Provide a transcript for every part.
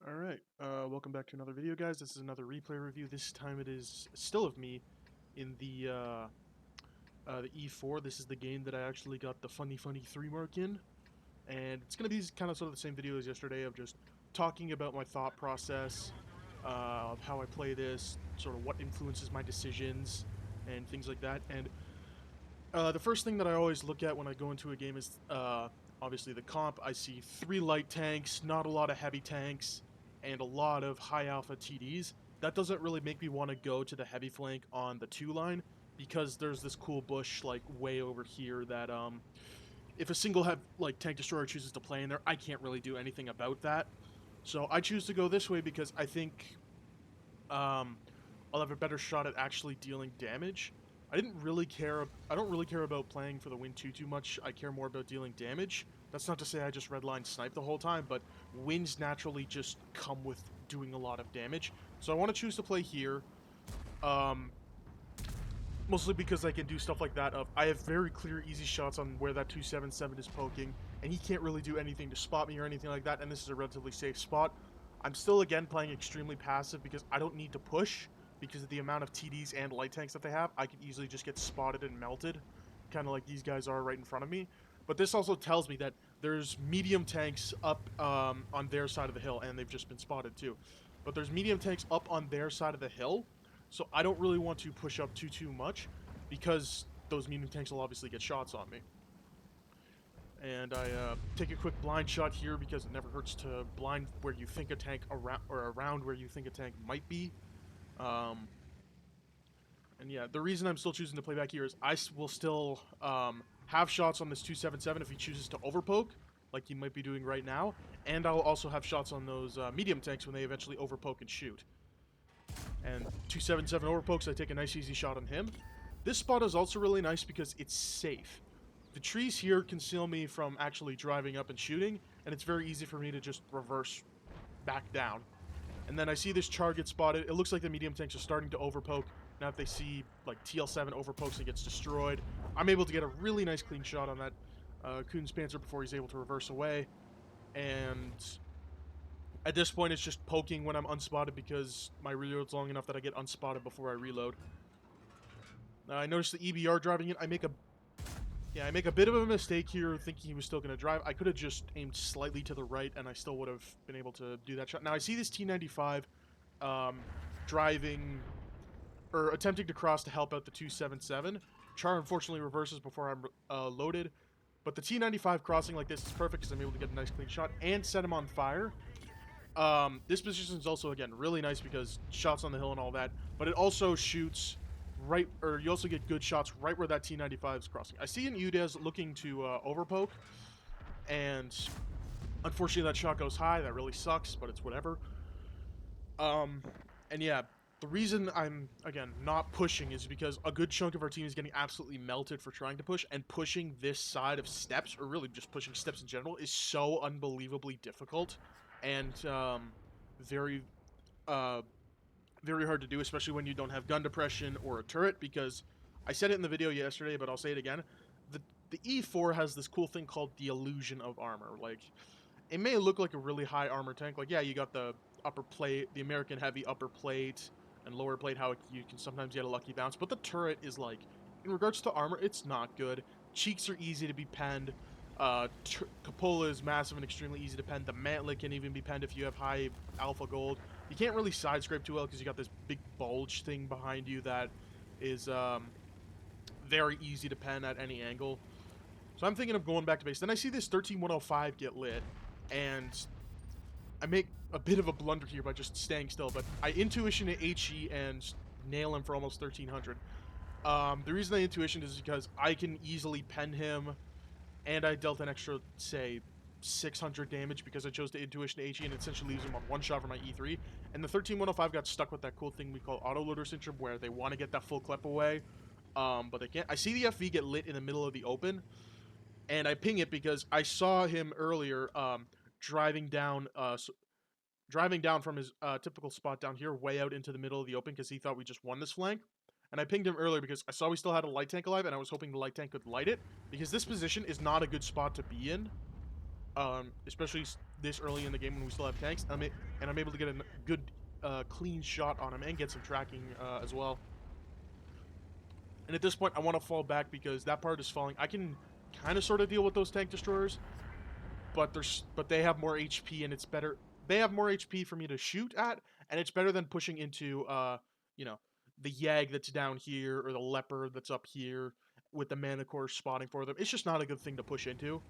Alright, welcome back to another video, guys. This is another replay review. This time it is still of me in the E4. This is the game that I actually got the funny 3 mark in. And it's going to be kind of sort of the same video as yesterday of just talking about my thought process, of how I play this, sort of what influences my decisions, and things like that. And the first thing that I always look at when I go into a game is obviously the comp. I see 3 light tanks, not a lot of heavy tanks, and a lot of high alpha TDs. That doesn't really make me want to go to the heavy flank on the 2 line, because there's this cool bush like way over here that if a single tank destroyer chooses to play in there, I can't really do anything about that. So I choose to go this way because I think I'll have a better shot at actually dealing damage. I don't really care about playing for the win too much. I care more about dealing damage. That's not to say I just redline snipe the whole time, but wins naturally just come with doing a lot of damage. So I want to choose to play here. Mostly because I can do stuff like that of, I have very clear, easy shots on where that 277 is poking, and he can't really do anything to spot me or anything like that, and this is a relatively safe spot. I'm still, again, playing extremely passive because I don't need to push, because of the amount of TDs and light tanks that they have. I can easily just get spotted and melted, kind of like these guys are right in front of me. But this also tells me that there's medium tanks up on their side of the hill, and they've just been spotted too. But there's medium tanks up on their side of the hill, so I don't really want to push up too much, because those medium tanks will obviously get shots on me. And I take a quick blind shot here because it never hurts to blind where you think a tank around where you think a tank might be. And yeah, the reason I'm still choosing to play back here is I will still have shots on this 277 if he chooses to overpoke, like he might be doing right now, and I'll also have shots on those medium tanks when they eventually overpoke and shoot. And 277 overpokes, I take a nice easy shot on him. This spot is also really nice because it's safe. The trees here conceal me from actually driving up and shooting, and it's very easy for me to just reverse back down. And then I see this char get spotted. It looks like the medium tanks are starting to overpoke. Now if they see like TL7 overpokes and gets destroyed, I'm able to get a really nice clean shot on that Kuhn's Panzer before he's able to reverse away. And at this point, it's just poking when I'm unspotted because my reload's long enough that I get unspotted before I reload. I noticed the EBR driving it. I make a bit of a mistake here thinking he was still going to drive. I could have just aimed slightly to the right and I still would have been able to do that shot. Now I see this T95 driving or attempting to cross to help out the 277. Char unfortunately reverses before I'm loaded. But the T95 crossing like this is perfect because I'm able to get a nice clean shot and set him on fire. This position is also, again, really nice because shots on the hill and all that, but it also shoots right, or you also get good shots right where that T95 is crossing. I see an UDES looking to overpoke, and unfortunately that shot goes high. That really sucks, but it's whatever. And yeah, the reason I'm, again, not pushing is because a good chunk of our team is getting absolutely melted for trying to push, and pushing this side of steps, or really just pushing steps in general, is so unbelievably difficult. And very, very hard to do, especially when you don't have gun depression or a turret, because I said it in the video yesterday, but I'll say it again. The E4 has this cool thing called the illusion of armor. Like, it may look like a really high armor tank. Like, yeah, you got the upper plate, the American heavy upper plate and lower plate, how you can sometimes get a lucky bounce, but the turret is like, in regards to armor, it's not good. Cheeks are easy to be penned. Cupola is massive and extremely easy to pen. The mantlet can even be penned if you have high alpha gold. You can't really side scrape too well because you got this big bulge thing behind you that is very easy to pen at any angle. So I'm thinking of going back to base. Then I see this 13105 get lit, and I make a bit of a blunder here by just staying still, but I intuition to HE and nail him for almost 1300. The reason I intuition is because I can easily pen him, and I dealt an extra, say, 600 damage because I chose to intuition to HE and essentially leaves him on one shot for my E3. And the 13105 got stuck with that cool thing we call autoloader syndrome, where they want to get that full clip away, but they can't. I see the FV get lit in the middle of the open, and I ping it because I saw him earlier driving down from his typical spot down here way out into the middle of the open because he thought we just won this flank. And I pinged him earlier because I saw we still had a light tank alive, and I was hoping the light tank could light it, because this position is not a good spot to be in. especially this early in the game when we still have tanks. And I'm able to get a good, clean shot on him and get some tracking as well. And at this point, I want to fall back because that part is falling. I can kind of sort of deal with those tank destroyers, but they have more HP and it's better. They have more HP for me to shoot at, and it's better than pushing into you know, the Yag that's down here or the Leopard that's up here with the Mana Core spotting for them. It's just not a good thing to push into.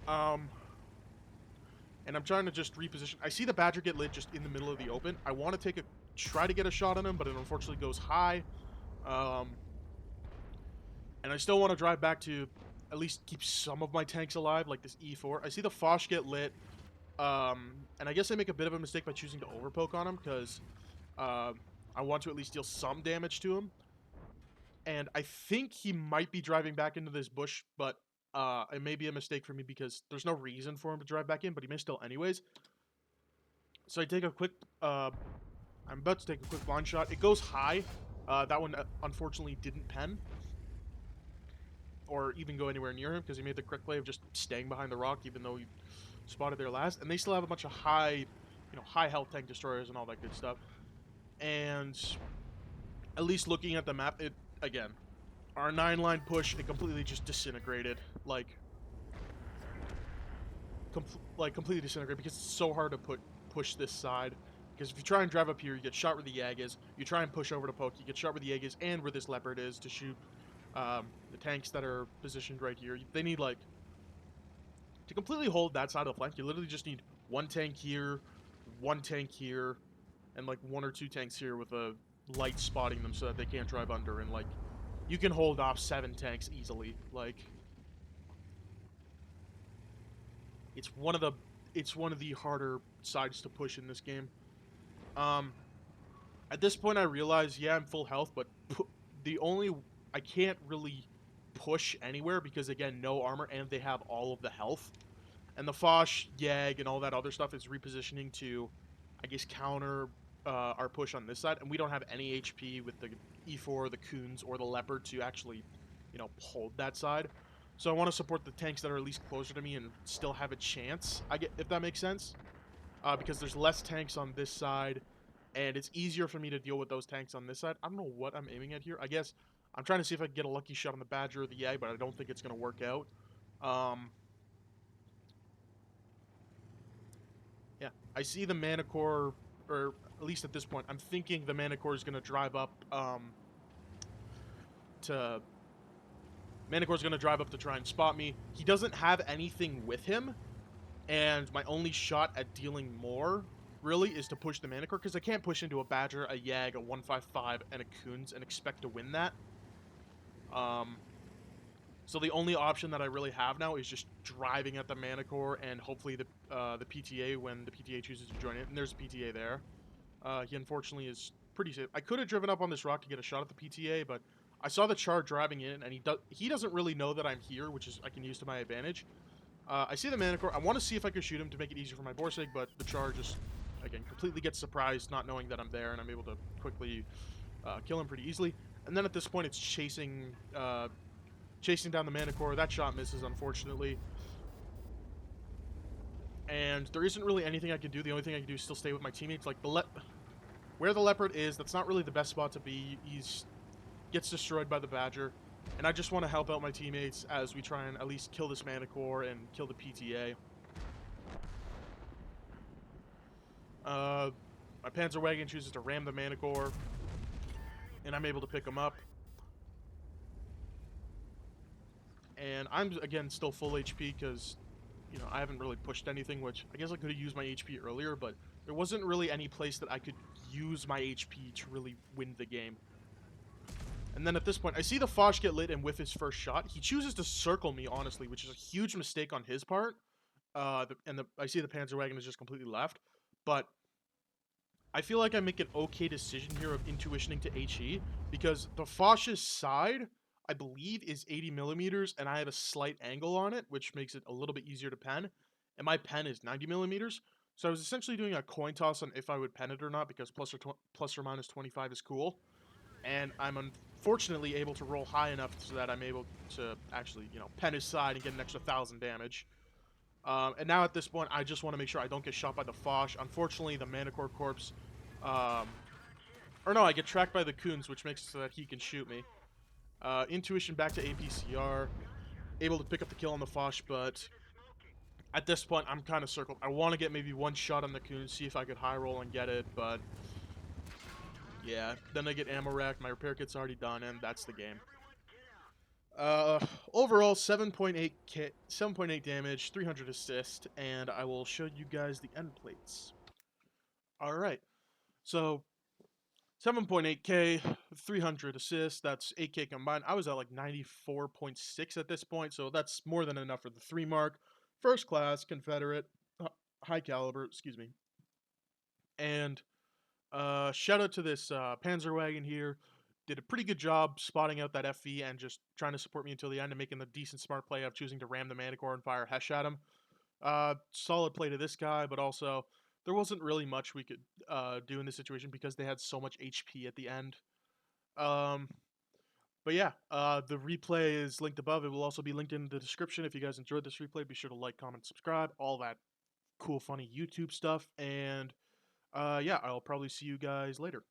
Um, and I'm trying to just reposition. I see the Badger get lit just in the middle of the open. I want to try to get a shot on him, but it unfortunately goes high. And I still want to drive back to at least keep some of my tanks alive, like this E4. I see the Foch get lit, and I guess I make a bit of a mistake by choosing to overpoke on him, because I want to at least deal some damage to him. And I think he might be driving back into this bush, but it may be a mistake for me because there's no reason for him to drive back in, but he may still anyways. So I take a quick, I'm about to take a quick blind shot. It goes high. That one unfortunately didn't pen or even go anywhere near him because he made the correct play of just staying behind the rock even though he spotted there last. And they still have a bunch of high health tank destroyers and all that good stuff. And at least looking at the map, again, our 9-line push, it completely just disintegrated. Like completely disintegrated because it's so hard to push this side. Because if you try and drive up here, you get shot where the Yag is. You try and push over to poke, you get shot where the Yag is and where this Leopard is to shoot the tanks that are positioned right here. They need, like, to completely hold that side of the flank, you literally just need one tank here, and like 1 or 2 tanks here with a light spotting them so that they can't drive under, and like you can hold off 7 tanks easily. Like, it's one of the harder sides to push in this game. At this point I realize, yeah, I'm full health, but I can't really push anywhere because, again, no armor and they have all of the health. And the Foch, Yag, and all that other stuff is repositioning to, I guess, counter our push on this side. And we don't have any HP with the E4, the Coons, or the Leopard to actually, hold that side. So I want to support the tanks that are at least closer to me and still have a chance, if that makes sense. Because there's less tanks on this side, and it's easier for me to deal with those tanks on this side. I don't know what I'm aiming at here. I guess I'm trying to see if I can get a lucky shot on the Badger or the Yag, but I don't think it's going to work out. Yeah, I see the Mana Core, or at least at this point, I'm thinking the Mana Core is going to drive up to try and spot me. He doesn't have anything with him, and my only shot at dealing more, really, is to push the Mana Core, because I can't push into a Badger, a Yag, a 155, and a Coons and expect to win that. So the only option that I really have now is just driving at the Mana Core, and hopefully the PTA, when the PTA chooses to join it, and there's a PTA there. He unfortunately is pretty safe. I could have driven up on this rock to get a shot at the PTA, but I saw the Char driving in, and he doesn't really know that I'm here, which is I can use to my advantage. I see the Mana Core. I want to see if I can shoot him to make it easier for my Borsig, but the Char just, again, completely gets surprised, not knowing that I'm there, and I'm able to quickly kill him pretty easily. And then at this point, it's chasing down the Mana Core. That shot misses, unfortunately. And there isn't really anything I can do. The only thing I can do is still stay with my teammates. Like, where the Leopard is, that's not really the best spot to be. Gets destroyed by the Badger. And I just want to help out my teammates as we try and at least kill this Mana Core and kill the PTA. My Panzer Wagon chooses to ram the Mana Core, and I'm able to pick him up. And I'm, again, still full HP because, I haven't really pushed anything, which I guess I could have used my HP earlier, but there wasn't really any place that I could use my HP to really win the game. And then at this point, I see the Foch get lit and whiff his first shot. He chooses to circle me, honestly, which is a huge mistake on his part. I see the Panzer Wagon is just completely left. But I feel like I make an okay decision here of intuitioning to HE, because the Foch's side, I believe, is 80 millimeters, and I have a slight angle on it, which makes it a little bit easier to pen. And my pen is 90 millimeters. So I was essentially doing a coin toss on if I would pen it or not, because plus or minus 25 is cool. And I'm unfortunately able to roll high enough so that I'm able to actually, pen his side and get an extra 1,000 damage. And now at this point, I just want to make sure I don't get shot by the Foch. Unfortunately, the Manicore Corpse, or no, I get tracked by the Coons, which makes it so that he can shoot me. Intuition back to APCR, able to pick up the kill on the Foch, but at this point, I'm kind of circled. I want to get maybe one shot on the Coons, see if I could high roll and get it, but yeah, then I get ammo racked, my repair kit's already done, and that's the game. Uh, Overall, 7.8 damage, 300 assist, and I will show you guys the end plates. All right, so 7.8k, 300 assists, that's 8k combined. I was at like 94.6 at this point, so that's more than enough for the 3 mark. First class, Confederate, high caliber, excuse me. And shout out to this Panzerwagen here. Did a pretty good job spotting out that FV and just trying to support me until the end and making the decent smart play of choosing to ram the Manicore and fire Hesh at him. Solid play to this guy, but also there wasn't really much we could do in this situation because they had so much HP at the end. But yeah, the replay is linked above. It will also be linked in the description. If you guys enjoyed this replay, be sure to like, comment, subscribe, all that cool, funny YouTube stuff. And yeah, I'll probably see you guys later.